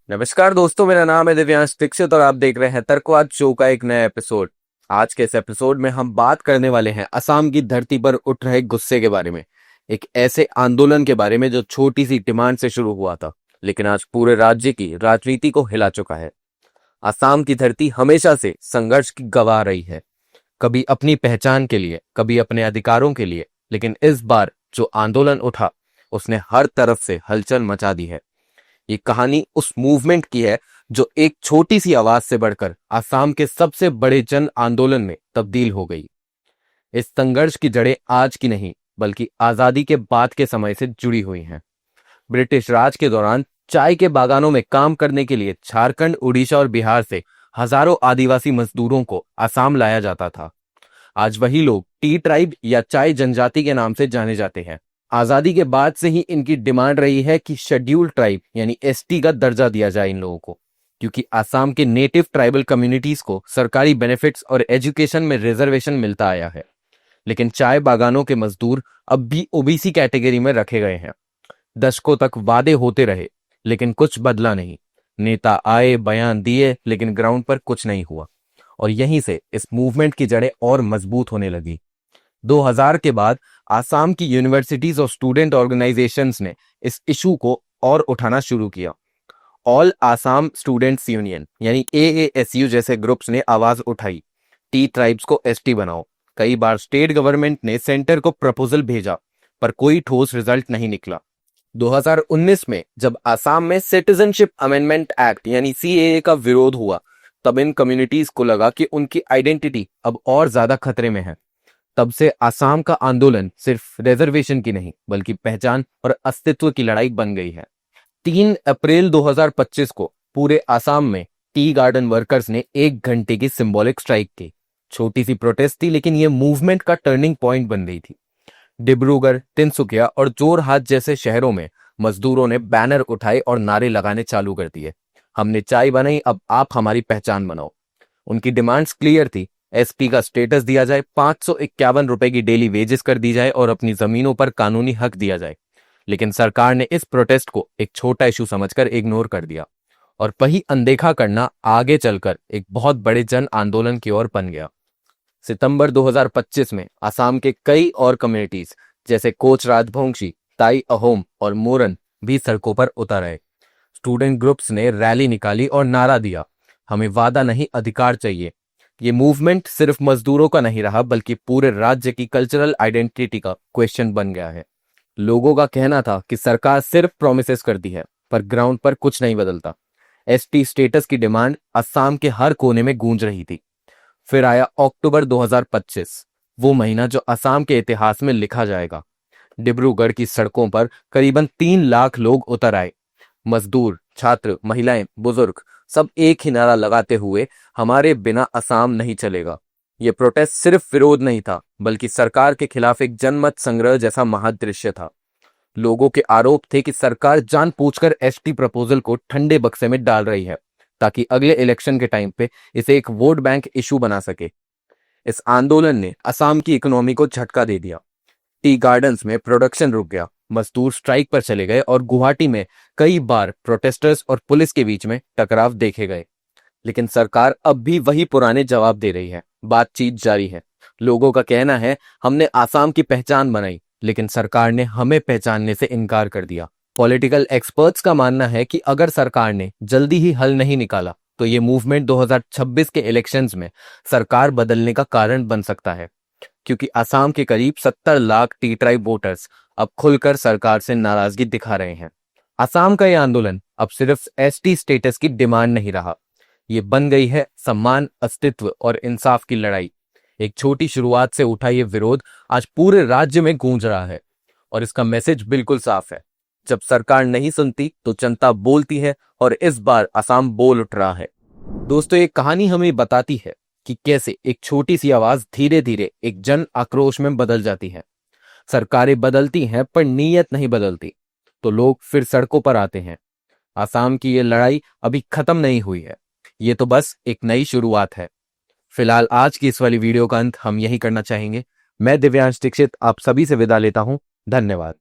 नमस्कार दोस्तों, मेरा नाम है दिव्यांश दीक्षित और आप देख रहे हैं तर्कवाद शो का एक नया एपिसोड। आज के इस एपिसोड में हम बात करने वाले हैं असम की धरती पर उठ रहे गुस्से के बारे में। एक ऐसे आंदोलन के बारे में जो छोटी सी डिमांड से शुरू हुआ था, लेकिन आज पूरे राज्य की राजनीति को हिला चुका है। असम की धरती हमेशा से संघर्ष की गवाह रही है, कभी अपनी पहचान के लिए, कभी अपने अधिकारों के लिए, लेकिन इस बार जो आंदोलन उठा उसने हर तरफ से हलचल मचा दी है। ये कहानी उस मूवमेंट की है जो एक छोटी सी आवाज से बढ़कर असम के सबसे बड़े जन आंदोलन में तब्दील हो गई। इस संघर्ष की जड़ें आज की नहीं बल्कि आजादी के बाद के समय से जुड़ी हुई हैं। ब्रिटिश राज के दौरान चाय के बागानों में काम करने के लिए झारखंड, उड़ीसा और बिहार से हजारों आदिवासी मजदूरों को असम लाया जाता था। आज वही लोग टी ट्राइब या चाय जनजाति के नाम से जाने जाते हैं। आजादी के बाद से ही इनकी डिमांड रही है कि शेड्यूल्ड ट्राइब यानी एसटी का दर्जा दिया जाए इन लोगों को, क्योंकि असम के नेटिव ट्राइबल कम्युनिटीज को सरकारी बेनिफिट्स और एजुकेशन में रिजर्वेशन मिलता आया है। लेकिन चाय बागानों के मजदूर अब भी ओबीसी कैटेगरी में रखे गए हैं। दशकों तक वादे होते रहे लेकिन कुछ बदला नहीं। नेता आए, बयान दिए, लेकिन ग्राउंड पर कुछ नहीं हुआ। और यहीं से इस मूवमेंट की जड़ें और मजबूत होने लगी। 2000 के बाद आसाम की यूनिवर्सिटीज और स्टूडेंट ऑर्गेनाइजेशंस ने इस इशू को और उठाना शुरू किया। ऑल आसाम स्टूडेंट्स यूनियन यानी एएएसयू जैसे ग्रुप्स ने आवाज उठाई, टी ट्राइब्स को एसटी बनाओ। कई बार स्टेट गवर्नमेंट ने सेंटर को प्रपोजल भेजा, पर कोई ठोस रिजल्ट नहीं निकला। 2019 में जब आसाम में सिटीजनशिप अमेंडमेंट एक्ट यानी सीएए का विरोध हुआ, तब इन कम्युनिटीज को लगा कि उनकी आइडेंटिटी अब और ज्यादा खतरे में है। तब से आसाम का आंदोलन सिर्फ रिजर्वेशन की नहीं बल्कि पहचान और अस्तित्व की लड़ाई बन गई है। 3 अप्रैल 2025 को पूरे आसाम में टी गार्डन वर्कर्स ने 1 घंटे की सिंबॉलिक स्ट्राइक की। छोटी सी प्रोटेस्ट थी, लेकिन यह मूवमेंट का टर्निंग पॉइंट बन गई थी। डिब्रूगढ़, तिनसुकिया और जोरहाट जैसे शहरों में मजदूरों ने बैनर उठाए और नारे लगाने चालू कर दिए। हमने चाय बनाई, अब आप हमारी पहचान बनाओ। उनकी डिमांड्स क्लियर थी। एसपी का स्टेटस दिया जाए, 551 रुपए की डेली वेजेस कर दी जाए और अपनी जमीनों पर कानूनी हक दिया जाए। लेकिन सरकार ने इस प्रोटेस्ट को एक छोटा इशू समझकर इग्नोर कर दिया और वही अनदेखा करना आगे चलकर एक बहुत बड़े जन आंदोलन की ओर बन गया। सितंबर 2025 में असम के कई और कम्युनिटीज जैसे कोच राजवंशी, ताई अहोम और मोरन भी सड़कों पर उतर आए। स्टूडेंट ग्रुप्स ने रैली निकाली और नारा दिया, हमें वादा नहीं अधिकार चाहिए। ये मूवमेंट सिर्फ मजदूरों का नहीं रहा बल्कि पूरे राज्य की कल्चरल आइडेंटिटी का क्वेश्चन बन गया है। लोगों का कहना था कि सरकार सिर्फ प्रॉमिसेस करती है पर ग्राउंड पर कुछ नहीं बदलता। एसटी स्टेटस की डिमांड असम के हर कोने में गूंज रही थी। फिर आया अक्टूबर 2025, वो महीना जो असम के इतिहास में लिखा जाएगा। डिब्रूगढ़ की सड़कों पर करीबन 3 लाख लोग उतर आए। मजदूर, छात्र, महिलाएं, बुजुर्ग सब एक ही नारा लगाते हुए, हमारे बिना असम नहीं चलेगा। यह प्रोटेस्ट सिर्फ विरोध नहीं था बल्कि सरकार के खिलाफ एक जनमत संग्रह जैसा महादृश्य था। लोगों के आरोप थे कि सरकार जानबूझकर एसटी प्रपोजल को ठंडे बक्से में डाल रही है ताकि अगले इलेक्शन के टाइम पे इसे एक वोट बैंक इशू बना सके। इस आंदोलन ने असम की इकोनॉमी को झटका दे दिया। टी गार्डन्स में प्रोडक्शन रुक गया, मजदूर स्ट्राइक पर चले गए और गुवाहाटी में कई बार प्रोटेस्टर्स और पुलिस के बीच में टकराव देखे गए। लेकिन सरकार अब भी वही पुराने जवाब दे रही है। बातचीत जारी है। लोगों का कहना है, हमने आसाम की पहचान बनाई लेकिन सरकार ने हमें पहचानने से इनकार कर दिया। पॉलिटिकल एक्सपर्ट्स का मानना है कि अगर सरकार ने जल्दी ही हल नहीं निकाला तो ये मूवमेंट 2026 के इलेक्शंस में सरकार बदलने का कारण बन सकता है, क्योंकि असम के करीब 70 लाख टी ट्राइब वोटर्स अब खुलकर सरकार से नाराजगी दिखा रहे हैं। असम का यह आंदोलन अब सिर्फ एसटी स्टेटस की डिमांड नहीं रहा, ये बन गई है सम्मान, अस्तित्व और इंसाफ की लड़ाई। एक छोटी शुरुआत से उठा ये विरोध आज पूरे राज्य में गूंज रहा है और इसका मैसेज बिल्कुल साफ है। जब सरकार नहीं सुनती तो जनता बोलती है और इस बार असम बोल उठ रहा है। दोस्तों, ये कहानी हमें बताती है कि कैसे एक छोटी सी आवाज धीरे धीरे एक जन आक्रोश में बदल जाती है। सरकारें बदलती हैं पर नीयत नहीं बदलती, तो लोग फिर सड़कों पर आते हैं। असम की ये लड़ाई अभी खत्म नहीं हुई है, ये तो बस एक नई शुरुआत है। फिलहाल आज की इस वाली वीडियो का अंत हम यही करना चाहेंगे। मैं दिव्यांश दीक्षित आप सभी से विदा लेता हूं। धन्यवाद।